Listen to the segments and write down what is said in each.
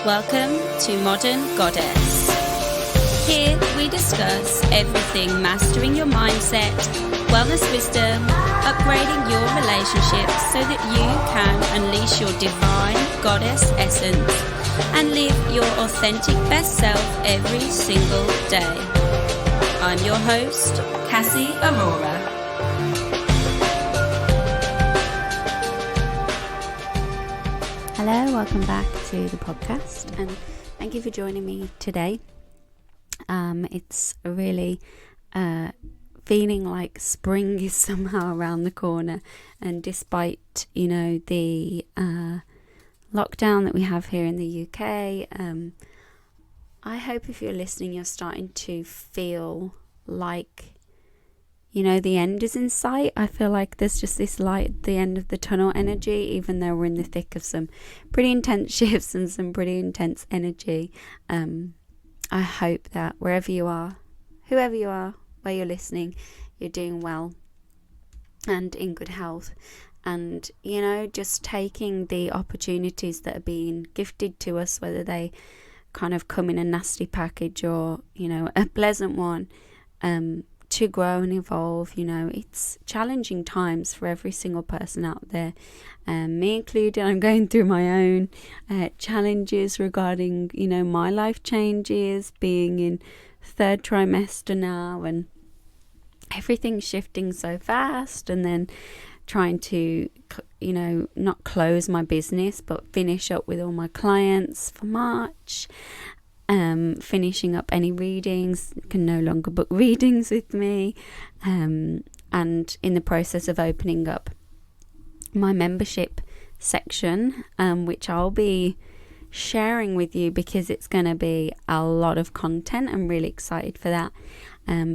Welcome to Modern Goddess. Here we discuss everything mastering your mindset, wellness wisdom, upgrading your relationships so that you can unleash your divine goddess essence and live your authentic best self every single day. I'm your host, Cassie Aurora. Hello, welcome back to the podcast, and thank you for joining me today. It's really feeling like spring is somehow around the corner, and despite the lockdown that we have here in the UK, I hope if you're listening you're starting to feel like the end is in sight. I feel like there's just this light at the end of the tunnel energy, even though we're in the thick of some pretty intense shifts and some pretty intense energy. I hope that wherever you are, whoever you are, where you're listening, you're doing well and in good health. And, just taking the opportunities that are being gifted to us, whether they kind of come in a nasty package or, a pleasant one, to grow and evolve. It's challenging times for every single person out there, me included. I'm going through my own challenges regarding my life changes, being in third trimester now, and everything's shifting so fast, and then trying to not close my business but finish up with all my clients for March. Finishing up any readings, can no longer book readings with me, and in the process of opening up my membership section, which I'll be sharing with you because it's going to be a lot of content. I'm really excited for that,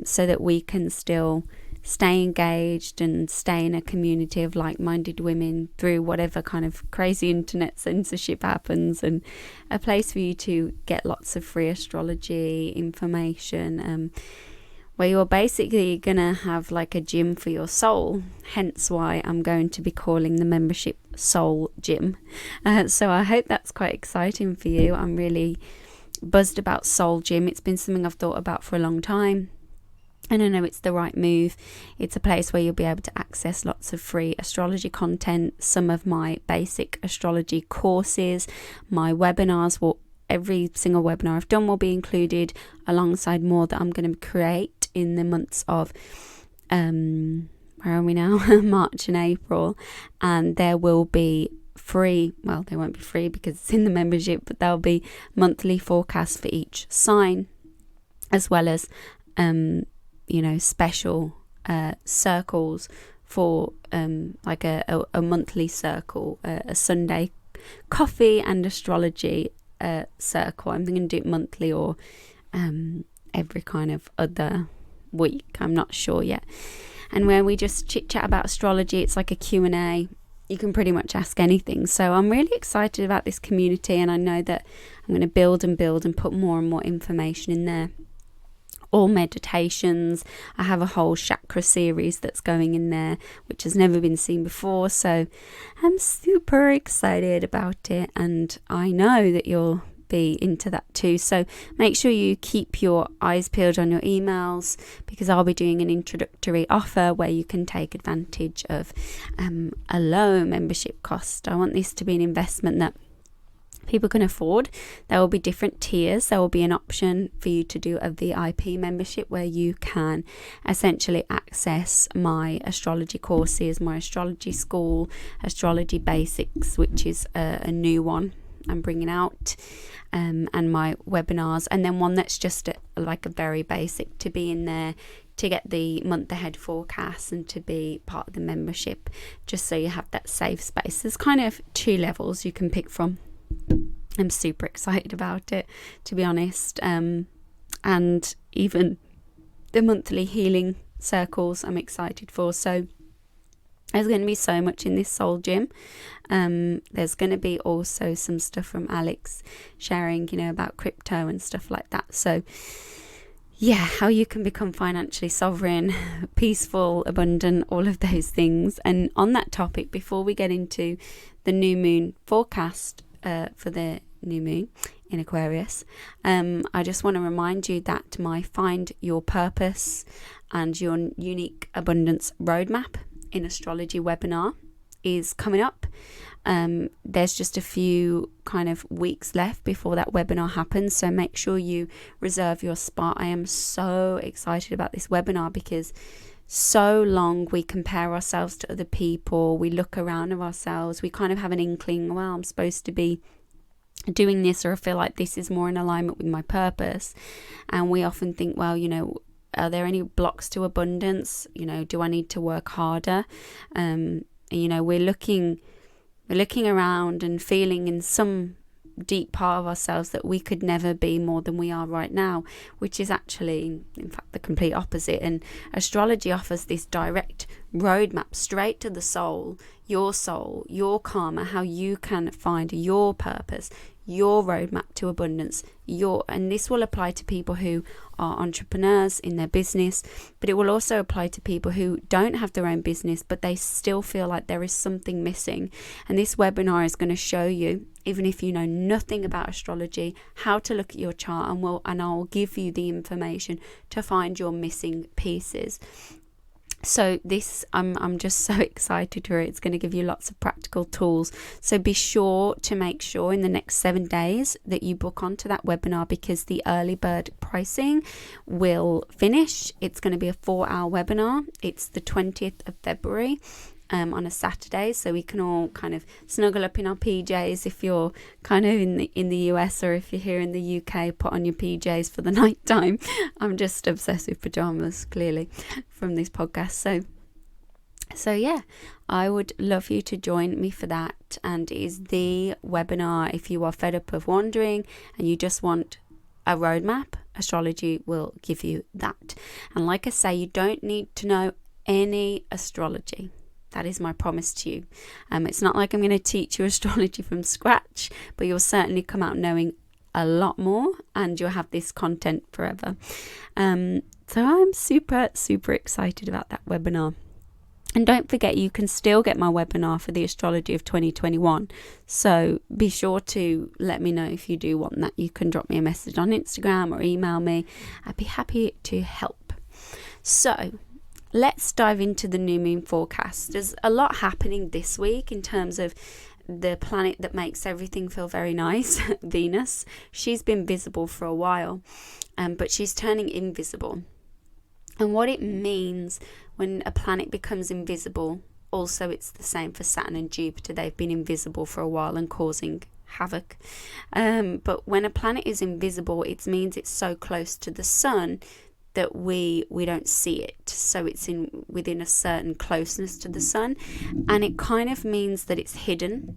so that we can still stay engaged and stay in a community of like-minded women through whatever kind of crazy internet censorship happens, and a place for you to get lots of free astrology information, where you're basically gonna have like a gym for your soul, hence why I'm going to be calling the membership Soul Gym. So I hope that's quite exciting for you. I'm really buzzed about Soul Gym. It's been something I've thought about for a long time, and I know it's the right move. It's a place where you'll be able to access lots of free astrology content, some of my basic astrology courses, my webinars. Every single webinar I've done will be included alongside more that I'm going to create in the months of, where are we now? March and April. And there will be free, well, they won't be free because it's in the membership, but there'll be monthly forecasts for each sign, as well as special circles for like a monthly circle, a Sunday coffee and astrology circle. I'm going to do it monthly or every kind of other week. I'm not sure yet. And where we just chit chat about astrology, it's like a Q&A. You can pretty much ask anything. So I'm really excited about this community, and I know that I'm going to build and put more and more information in there. All meditations. I have a whole chakra series that's going in there, which has never been seen before. So I'm super excited about it, and I know that you'll be into that too. So make sure you keep your eyes peeled on your emails, because I'll be doing an introductory offer where you can take advantage of a low membership cost. I want this to be an investment that people can afford. There will be different tiers. There will be an option for you to do a VIP membership where you can essentially access my astrology courses, my astrology school, astrology basics, which is a new one I'm bringing out, and my webinars, and then one that's just like a very basic to be in there to get the month ahead forecast and to be part of the membership, just so you have that safe space. There's kind of two levels you can pick from. I'm super excited about it, to be honest, and even the monthly healing circles I'm excited for. So there's going to be so much in this Soul Gym. There's going to be also some stuff from Alex sharing, about crypto and stuff like that. So yeah, how you can become financially sovereign, peaceful, abundant, all of those things. And on that topic, before we get into the new moon forecast for the new moon in Aquarius. I just want to remind you that my Find Your Purpose and Your Unique Abundance Roadmap in Astrology webinar is coming up. There's just a few kind of weeks left before that webinar happens, so make sure you reserve your spot. I am so excited about this webinar because so long we compare ourselves to other people, we look around of ourselves, we kind of have an inkling, well, I'm supposed to be doing this, or I feel like this is more in alignment with my purpose. And we often think, well, are there any blocks to abundance? Do I need to work harder? We're looking around and feeling in some deep part of ourselves that we could never be more than we are right now, which is actually, in fact, the complete opposite. And astrology offers this direct roadmap straight to the soul, your karma, how you can find your purpose, your roadmap to abundance, and this will apply to people who are entrepreneurs in their business, but it will also apply to people who don't have their own business, but they still feel like there is something missing. And this webinar is going to show you, even if you know nothing about astrology, how to look at your chart, and I'll give you the information to find your missing pieces. So this, I'm just so excited for it. It's going to give you lots of practical tools. So be sure to make sure in the next 7 days that you book onto that webinar, because the early bird pricing will finish. It's going to be a 4-hour webinar. It's the 20th of February. On a Saturday, so we can all kind of snuggle up in our PJs if you're kind of in the US, or if you're here in the UK, put on your PJs for the night time. I'm just obsessed with pajamas, clearly, from this podcast. So yeah, I would love you to join me for that. And it is the webinar if you are fed up of wandering and you just want a roadmap. Astrology will give you that. And like I say, you don't need to know any astrology. That is my promise to you. It's not like I'm going to teach you astrology from scratch, but you'll certainly come out knowing a lot more, and you'll have this content forever. So I'm super, super excited about that webinar. And don't forget, you can still get my webinar for the astrology of 2021. So be sure to let me know if you do want that. You can drop me a message on Instagram or email me. I'd be happy to help. So let's dive into the new moon forecast. There's a lot happening this week in terms of the planet that makes everything feel very nice, Venus. She's been visible for a while, but she's turning invisible. And what it means when a planet becomes invisible, also it's the same for Saturn and Jupiter. They've been invisible for a while and causing havoc. But when a planet is invisible, it means it's so close to the sun that we don't see it, so it's within a certain closeness to the sun, and it kind of means that it's hidden.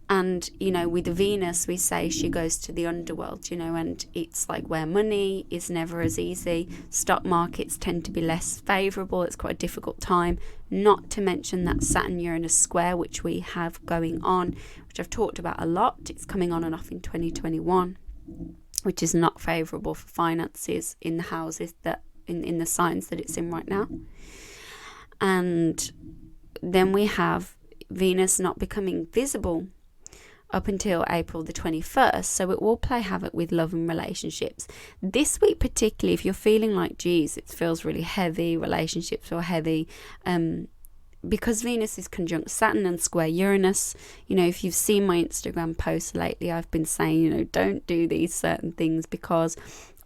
And with Venus, we say she goes to the underworld, and it's like where money is never as easy. Stock markets tend to be less favorable. It's quite a difficult time, not to mention that Saturn-Uranus square which we have going on, which I've talked about a lot. It's coming on and off in 2021, which is not favourable for finances in the houses that in the signs that it's in right now. And then we have Venus not becoming visible up until April the 21st, so it will play havoc with love and relationships. This week particularly, if you're feeling like, geez, it feels really heavy, relationships feel heavy, because Venus is conjunct Saturn and square Uranus. If you've seen my Instagram posts lately, I've been saying, don't do these certain things, because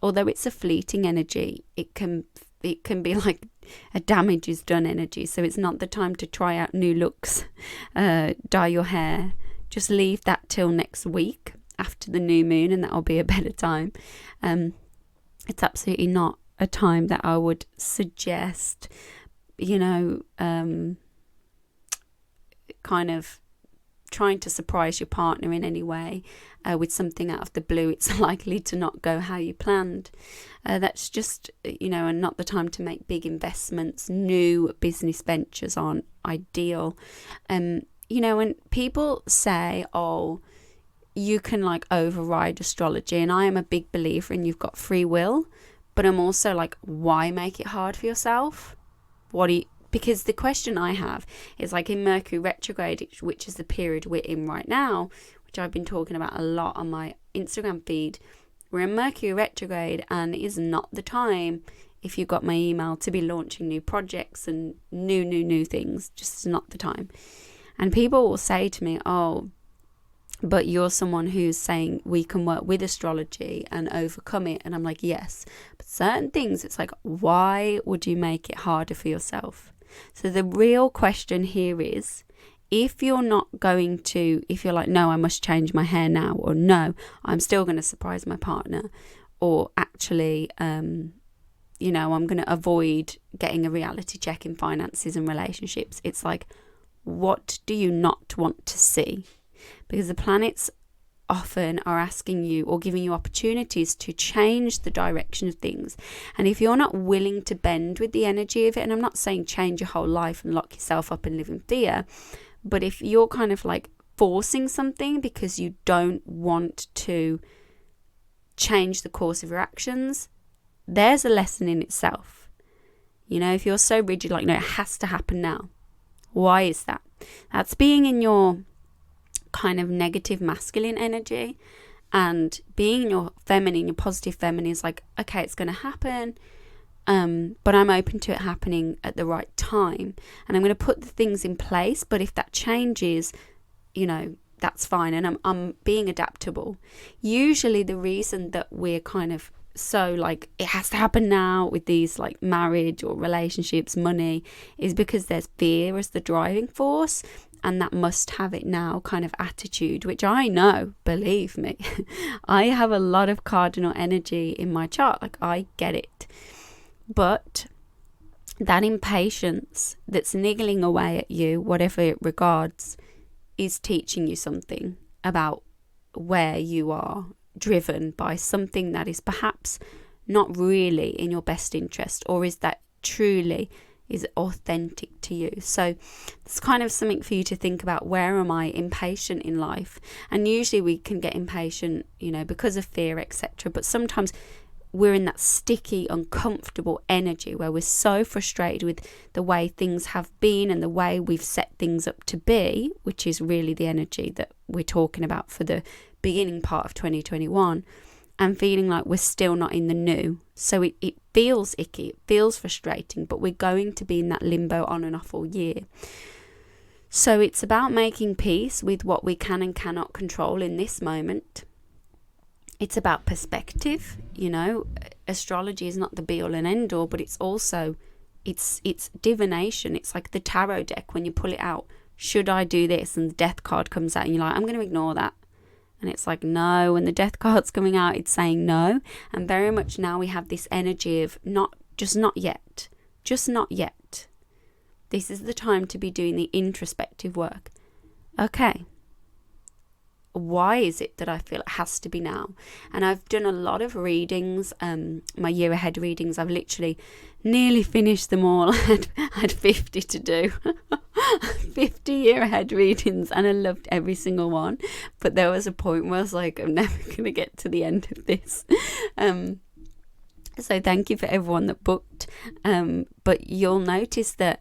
although it's a fleeting energy, it can be like a damage is done energy. So it's not the time to try out new looks, dye your hair. Just leave that till next week after the new moon, and that'll be a better time. It's absolutely not a time that I would suggest, kind of trying to surprise your partner in any way with something out of the blue. It's likely to not go how you planned. That's just, and not the time to make big investments. New business ventures aren't ideal. When people say, oh, you can like override astrology, and I am a big believer in you've got free will, but I'm also like, why make it hard for yourself? Because the question I have is like in Mercury retrograde, which is the period we're in right now, which I've been talking about a lot on my Instagram feed, we're in Mercury retrograde, and it is not the time, if you got my email, to be launching new projects and new things. Just not the time. And people will say to me, oh, but you're someone who's saying we can work with astrology and overcome it. And I'm like, yes, but certain things, it's like, why would you make it harder for yourself? So the real question here is, if you're not going to, if you're like, no, I must change my hair now, or no, I'm still going to surprise my partner, or actually, I'm going to avoid getting a reality check in finances and relationships. It's like, what do you not want to see? Because the planets often are asking you or giving you opportunities to change the direction of things. And if you're not willing to bend with the energy of it, and I'm not saying change your whole life and lock yourself up and live in fear, but if you're kind of like forcing something because you don't want to change the course of your actions, there's a lesson in itself. If you're so rigid, like, no, it has to happen now. Why is that? That's being in your kind of negative masculine energy, and being in your feminine, your positive feminine is like, okay, it's going to happen, but I'm open to it happening at the right time, and I'm going to put the things in place. But if that changes, that's fine, and I'm being adaptable. Usually the reason that we're kind of so like, it has to happen now with these like marriage or relationships, money, is because there's fear as the driving force, and that must have it now kind of attitude, which I know, believe me, I have a lot of cardinal energy in my chart. Like, I get it. But that impatience that's niggling away at you, whatever it regards, is teaching you something about where you are driven by something that is perhaps not really in your best interest, or is that truly is authentic to you. So it's kind of something for you to think about. Where am I impatient in life? And usually we can get impatient, because of fear, etc. But sometimes we're in that sticky, uncomfortable energy where we're so frustrated with the way things have been and the way we've set things up to be, which is really the energy that we're talking about for the beginning part of 2021, and feeling like we're still not in the new. So it feels icky, it feels frustrating, but we're going to be in that limbo on and off all year. So it's about making peace with what we can and cannot control in this moment. It's about perspective. Astrology is not the be all and end all, but it's also, it's divination. It's like the tarot deck when you pull it out. Should I do this? And the death card comes out and you're like, I'm going to ignore that. And it's like, no, when the death card's coming out, it's saying no. And very much now we have this energy of not yet. Just not yet. This is the time to be doing the introspective work. Okay. Why is it that I feel it has to be now? And I've done a lot of readings, my year ahead readings. I've literally nearly finished them all. I had 50 to do. 50 year ahead readings, and I loved every single one. But there was a point where I was like, I'm never going to get to the end of this. So thank you for everyone that booked. But you'll notice that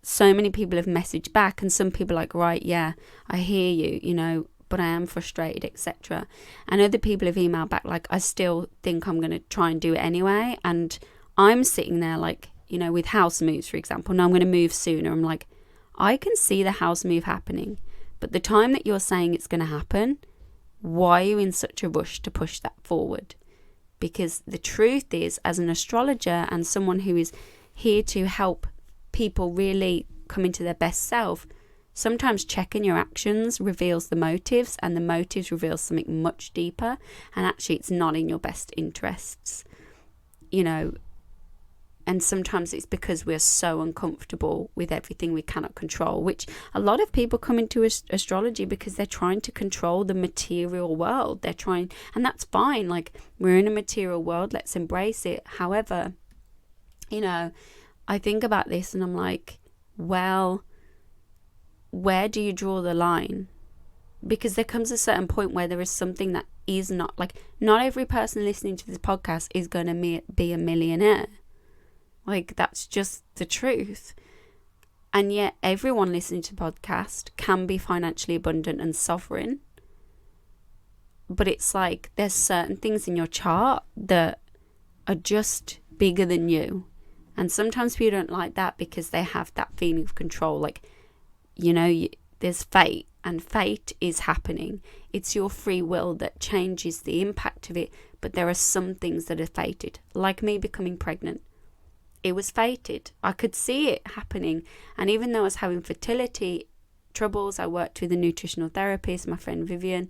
so many people have messaged back, and some people are like, right, yeah, I hear you, but I am frustrated, etc. And other people have emailed back like, I still think I'm going to try and do it anyway. And I'm sitting there like, with house moves, for example. Now I'm going to move sooner. I'm like, I can see the house move happening, but the time that you're saying it's going to happen, why are you in such a rush to push that forward? Because the truth is, as an astrologer and someone who is here to help people really come into their best self, sometimes checking your actions reveals the motives, and the motives reveals something much deeper, and actually it's not in your best interests, and sometimes it's because we're so uncomfortable with everything we cannot control, which a lot of people come into astrology because they're trying to control the material world. They're trying, and that's fine. Like, we're in a material world, let's embrace it. However, I think about this and I'm like, well, where do you draw the line? Because there comes a certain point where there is something that is not, like, not every person listening to this podcast is going to be a millionaire. Like, that's just the truth. And yet everyone listening to the podcast can be financially abundant and sovereign. but it's like there's certain things in your chart that are just bigger than you. And sometimes people don't like that because they have that feeling of control. Like, there's fate, and fate is happening. It's your free will that changes the impact of it. But there are some things that are fated, like me becoming pregnant. It was fated. I could see it happening. And even though I was having fertility troubles, I worked with a nutritional therapist, my friend Vivian.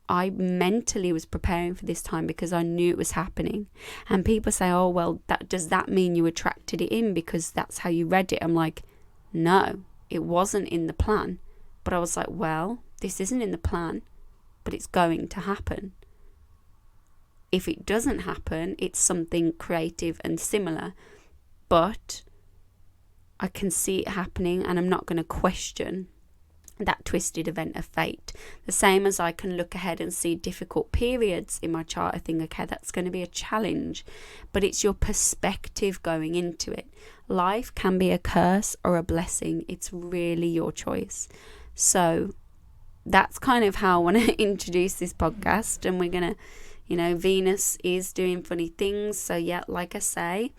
I mentally was preparing for this time because I knew it was happening. And people say, oh, well, does that mean you attracted it in because that's how you read it? I'm like, no, it wasn't in the plan. But I was like, well, this isn't in the plan, but it's going to happen. If it doesn't happen, it's something creative and similar. But I can see it happening, and I'm not going to question that twisted event of fate. The same as I can look ahead and see difficult periods in my chart. I think, okay, that's going to be a challenge, but it's your perspective going into it. Life can be a curse or a blessing. It's really your choice. So that's kind of how I want to introduce this podcast. And we're going to, Venus is doing funny things. So yeah, like I say,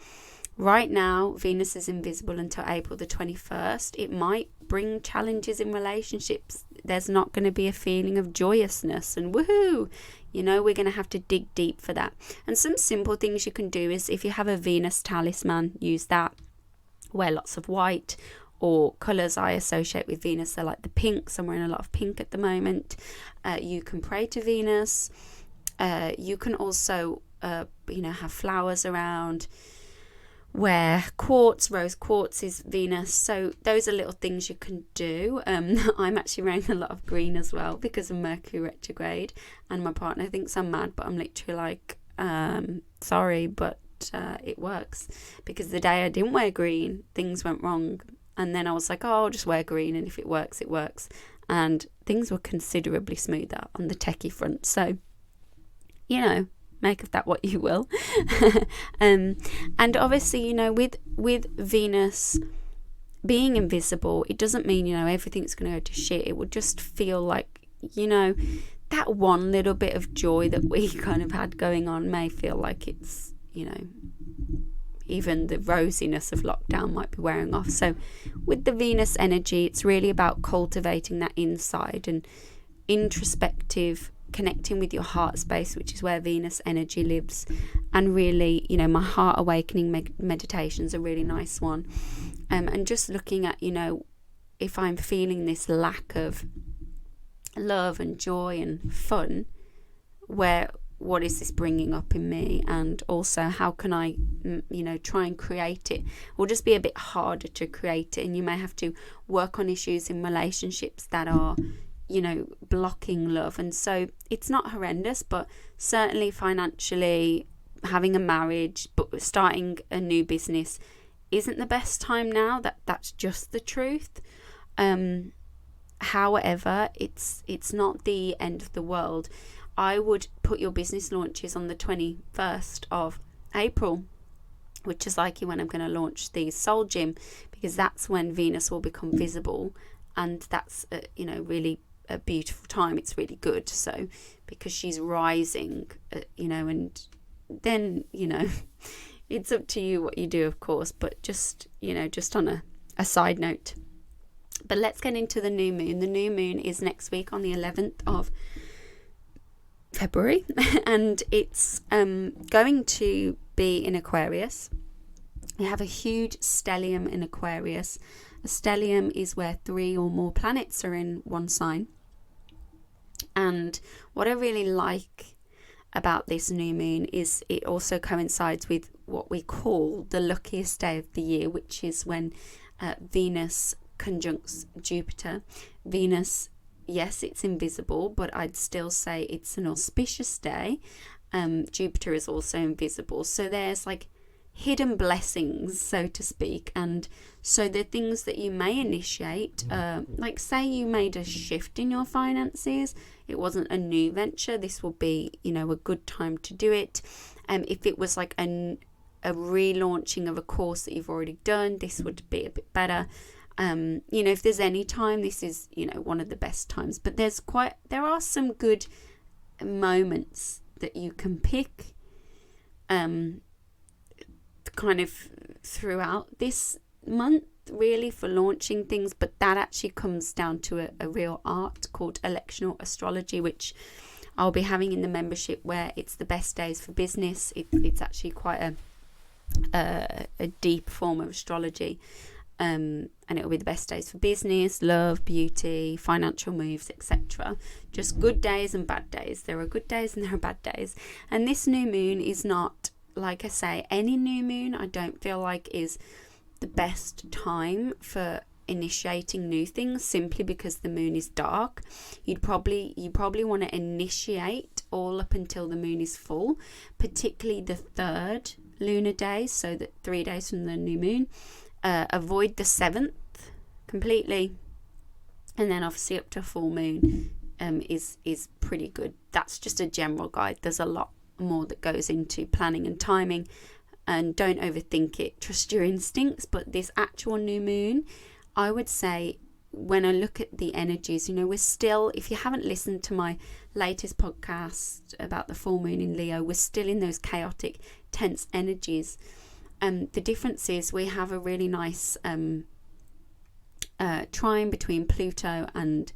right now, Venus is invisible until April the 21st. It might bring challenges in relationships. There's not going to be a feeling of joyousness and woohoo. We're going to have to dig deep for that. And some simple things you can do is if you have a Venus talisman, use that. Wear lots of white or colours I associate with Venus. They're like the pinks. I'm wearing a lot of pink at the moment. You can pray to Venus. You can also, have flowers around. Wear quartz. Rose quartz is Venus. So those are little things you can do. I'm actually wearing a lot of green as well because of Mercury retrograde, and my partner thinks I'm mad, but I'm literally like, sorry, but it works, because the day I didn't wear green, things went wrong, and then I was like, oh, I'll just wear green, and if it works, it works, and things were considerably smoother on the techie front. So make of that what you will. And obviously, with Venus being invisible, it doesn't mean, everything's going to go to shit. It would just feel like, that one little bit of joy that we kind of had going on may feel like it's, even the rosiness of lockdown might be wearing off. So with the Venus energy, it's really about cultivating that inside and introspective, connecting with your heart space, which is where Venus energy lives. And really, my heart awakening meditation's a really nice one. And just looking at, if I'm feeling this lack of love and joy and fun, what is this bringing up in me? And also, how can I, try and create it? It will just be a bit harder to create it, and you may have to work on issues in relationships that are, blocking love. And so it's not horrendous, but certainly financially, having a marriage, but starting a new business isn't the best time now. That's just the truth. However, it's not the end of the world. I would put your business launches on the 21st of April, which is likely when I'm going to launch the Soul Gym, because that's when Venus will become visible, and that's really a beautiful time. It's really good. So because she's rising, and then it's up to you what you do, of course, but just on a side note. But let's get into the new moon. The new moon is next week on the 11th of February, and it's going to be in Aquarius. We have a huge stellium in Aquarius. A stellium is where 3 or more planets are in one sign. And what I really like about this new moon is it also coincides with what we call the luckiest day of the year, which is when Venus conjuncts Jupiter. Venus, yes, it's invisible, but I'd still say it's an auspicious day. Jupiter is also invisible. So there's like hidden blessings, so to speak. And so the things that you may initiate, like say you made a shift in your finances, it wasn't a new venture, this will be, a good time to do it. If it was like a relaunching of a course that you've already done, this would be a bit better. If there's any time, this is, one of the best times. But there are some good moments that you can pick kind of throughout this month, really, for launching things. But that actually comes down to a real art called electional astrology, which I'll be having in the membership, where it's the best days for business. It's actually quite a deep form of astrology, and it'll be the best days for business, love, beauty, financial moves, etc. Just good days and bad days. There are good days and there are bad days. And this new moon is not, like I say, any new moon I don't feel like is the best time for initiating new things, simply because the moon is dark. You probably want to initiate all up until the moon is full, particularly the third lunar day, so that 3 days from the new moon. Avoid the 7th completely, and then obviously up to full moon is pretty good. That's just a general guide. There's a lot more that goes into planning and timing, and don't overthink it. Trust your instincts. But this actual new moon, I would say, when I look at the energies, we're still, if you haven't listened to my latest podcast about the full moon in Leo, we're still in those chaotic, tense energies. The difference is we have a really nice trine between Pluto and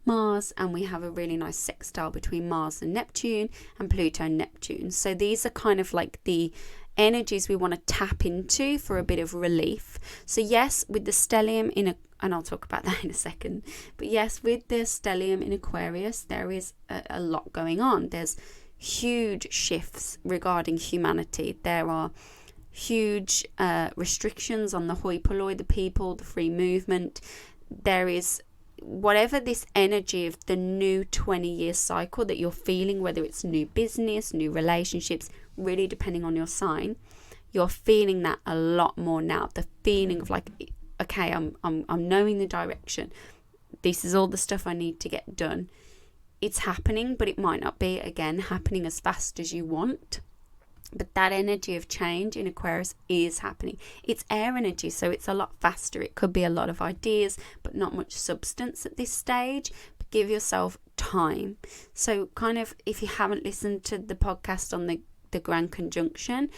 Mars, and we have a really nice sextile between Mars and Neptune, and Pluto and Neptune. So these are kind of like the energies we want to tap into for a bit of relief. So yes, with the stellium and I'll talk about that in a second, but yes, with the stellium in Aquarius, there is a lot going on. There's huge shifts regarding humanity. There are huge restrictions on the hoi polloi, the people, the free movement. There is whatever this energy of the new 20-year cycle that you're feeling, whether it's new business, new relationships, really depending on your sign, you're feeling that a lot more now. The feeling of like, okay, I'm knowing the direction. This is all the stuff I need to get done. It's happening, but it might not be, again, happening as fast as you want. But that energy of change in Aquarius is happening. It's air energy, so it's a lot faster. It could be a lot of ideas, but not much substance at this stage. But give yourself time. So kind of, if you haven't listened to the podcast on the Grand Conjunction,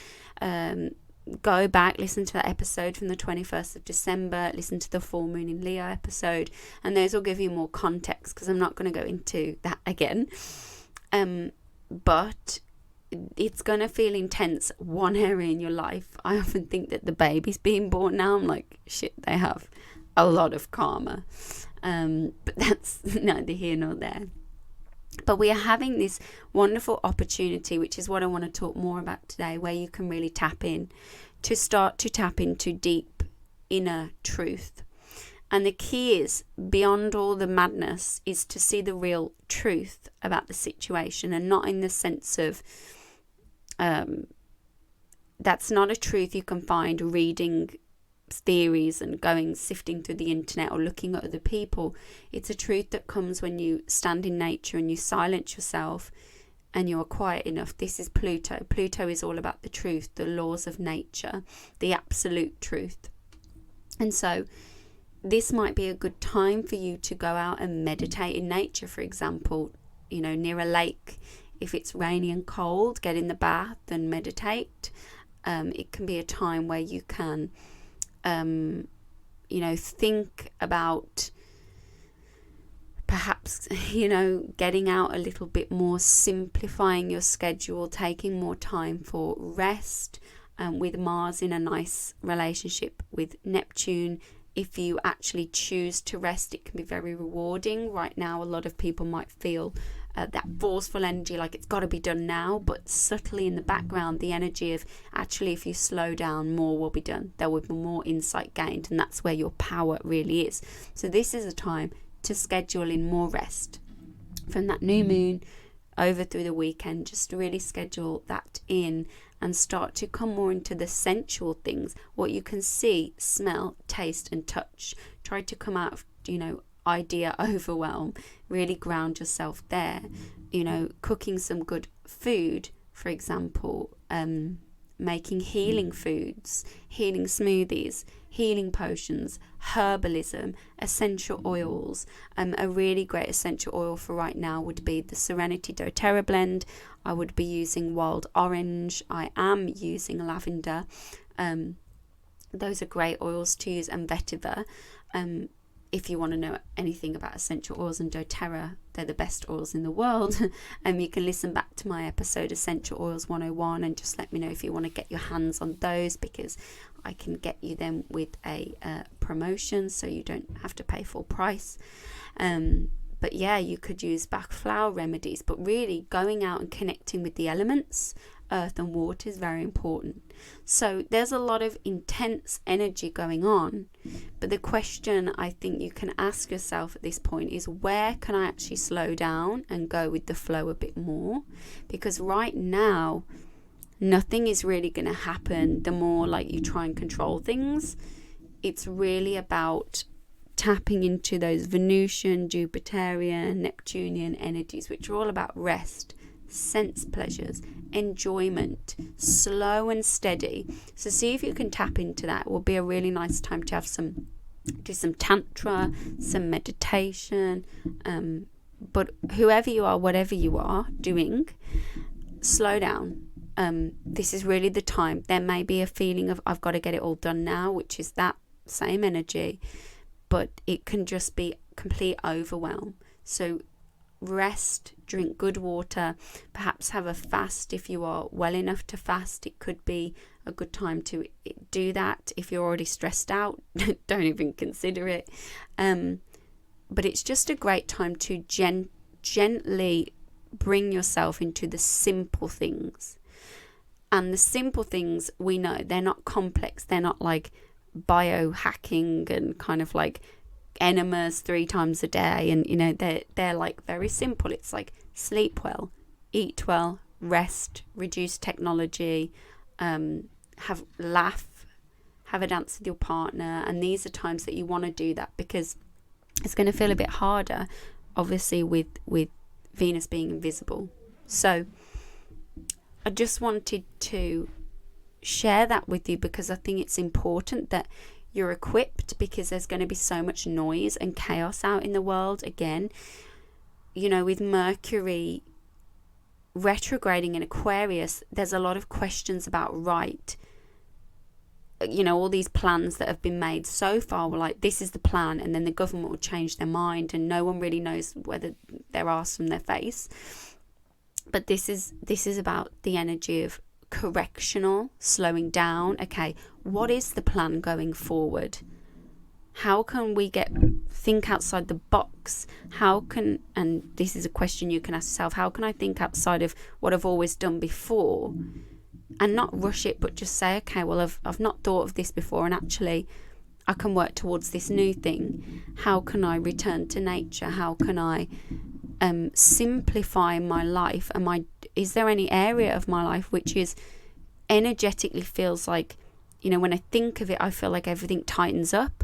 go back, listen to that episode from the 21st of December, listen to the full moon in Leo episode, and those will give you more context, because I'm not going to go into that again. But it's going to feel intense one area in your life. I often think that the baby's being born now, I'm like, shit, they have a lot of karma. But that's neither here nor there. But we are having this wonderful opportunity, which is what I want to talk more about today, where you can really tap in, to start to tap into deep inner truth. And the key is, beyond all the madness, is to see the real truth about the situation, and not in the sense of that's not a truth you can find reading theories and sifting through the internet or looking at other people. It's a truth that comes when you stand in nature and you silence yourself and you are quiet enough. This is Pluto. Pluto is all about the truth, the laws of nature, the absolute truth. And so this might be a good time for you to go out and meditate in nature, for example, near a lake. If it's rainy and cold, get in the bath and meditate. It can be a time where you can think about perhaps, getting out a little bit more, simplifying your schedule, taking more time for rest, with Mars in a nice relationship with Neptune. If you actually choose to rest, it can be very rewarding. Right now, a lot of people might feel that forceful energy, like it's got to be done now, but subtly in the background, the energy of actually, if you slow down, more will be done. There will be more insight gained, and that's where your power really is. So this is a time to schedule in more rest from that new moon over through the weekend. Just really schedule that in and start to come more into the sensual things, what you can see, smell, taste and touch. Try to come out of, idea overwhelm, really ground yourself there. Cooking some good food, for example, making healing foods, healing smoothies, healing potions, herbalism, essential oils. A really great essential oil for right now would be the Serenity doTERRA blend. I would be using wild orange. I am using lavender. Those are great oils to use, and vetiver. If you want to know anything about essential oils and doTERRA, they're the best oils in the world. You can listen back to my episode Essential Oils 101 and just let me know if you want to get your hands on those, because I can get you them with a promotion, so you don't have to pay full price. But yeah, you could use Bach flower remedies, but really going out and connecting with the elements, earth and water, is very important. So there's a lot of intense energy going on, but the question I think you can ask yourself at this point is, where can I actually slow down and go with the flow a bit more? Because right now nothing is really going to happen the more like you try and control things. It's really about tapping into those Venusian, Jupiterian, Neptunian energies, which are all about rest, sense pleasures, enjoyment, slow and steady. So see if you can tap into that. It will be a really nice time to have do some tantra, some meditation. But whoever you are, whatever you are doing, slow down. This is really the time. There may be a feeling of I've got to get it all done now, which is that same energy, but it can just be complete overwhelm. So rest, drink good water, perhaps have a fast if you are well enough to fast. It could be a good time to do that. If you're already stressed out, don't even consider it. But it's just a great time to gently bring yourself into the simple things. And the simple things, we know they're not complex. They're not like biohacking and kind of like enemas 3 times a day, and you know, they're like very simple. It's like sleep well, eat well, rest, reduce technology, have a dance with your partner. And these are times that you want to do that, because it's going to feel a bit harder, obviously, with Venus being invisible. So I just wanted to share that with you, because I think it's important that you're equipped, because there's going to be so much noise and chaos out in the world. Again, you know, with Mercury retrograding in Aquarius, there's a lot of questions about right. You know, all these plans that have been made so far were like, this is the plan, and then the government will change their mind, and no one really knows whether they're asked from their face. But this is about the energy of correctional, slowing down. Okay, what is the plan going forward? How can we think outside the box? And this is a question you can ask yourself, how can I think outside of what I've always done before, and not rush it, but just say, okay, well, I've not thought of this before, and actually I can work towards this new thing. How can I return to nature? How can I simplify my life? Is there any area of my life which is energetically feels like, you know, when I think of it, I feel like everything tightens up?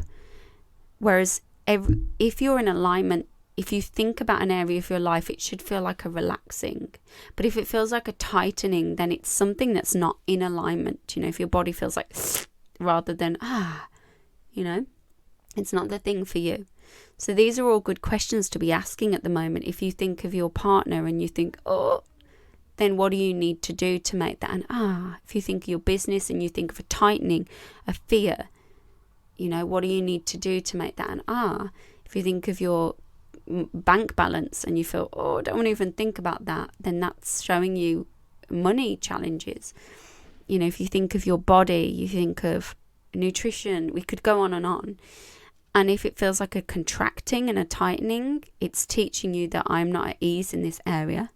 Whereas if you're in alignment, if you think about an area of your life, it should feel like a relaxing. But if it feels like a tightening, then it's something that's not in alignment. You know, if your body feels like rather than you know, it's not the thing for you. So these are all good questions to be asking at the moment. If you think of your partner and you think, then what do you need to do to make that if you think of your business and you think of a tightening, a fear, you know, what do you need to do to make that if you think of your bank balance and you feel, don't want to even think about that, then that's showing you money challenges. You know, if you think of your body, you think of nutrition, we could go on and on. And if it feels like a contracting and a tightening, it's teaching you that I'm not at ease in this area.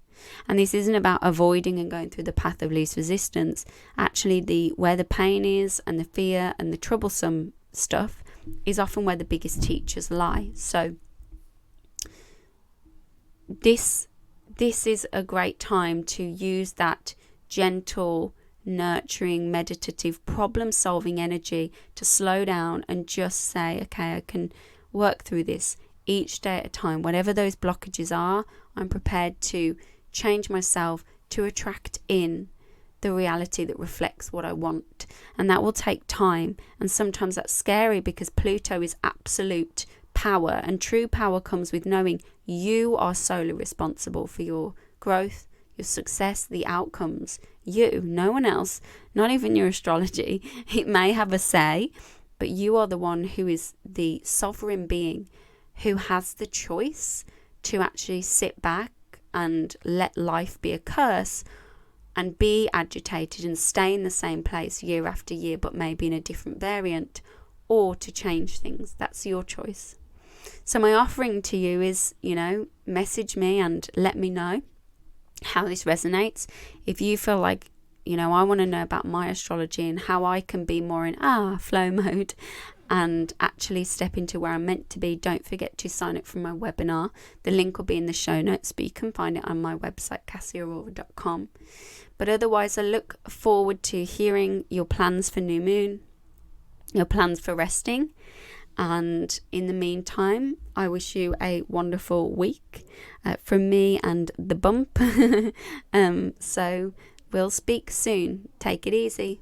And this isn't about avoiding and going through the path of least resistance. Actually, where the pain is and the fear and the troublesome stuff is often where the biggest teachers lie. So this is a great time to use that gentle, nurturing, meditative, problem-solving energy to slow down and just say, okay, I can work through this each day at a time. Whatever those blockages are, I'm prepared to change myself to attract in the reality that reflects what I want. And that will take time. And sometimes that's scary because Pluto is absolute power, and true power comes with knowing you are solely responsible for your growth, your success, the outcomes. You, no one else, not even your astrology. It may have a say, but you are the one who is the sovereign being who has the choice to actually sit back and let life be a curse and be agitated and stay in the same place year after year, but maybe in a different variant, or to change things. That's your choice. So my offering to you is, message me and let me know how this resonates. If you feel like, I want to know about my astrology and how I can be more in flow mode and actually step into where I'm meant to be, don't forget to sign up for my webinar. The link will be in the show notes, but you can find it on my website, cassieaurora.com. But otherwise, I look forward to hearing your plans for new moon, your plans for resting. And in the meantime, I wish you a wonderful week from me and the bump. So we'll speak soon. Take it easy.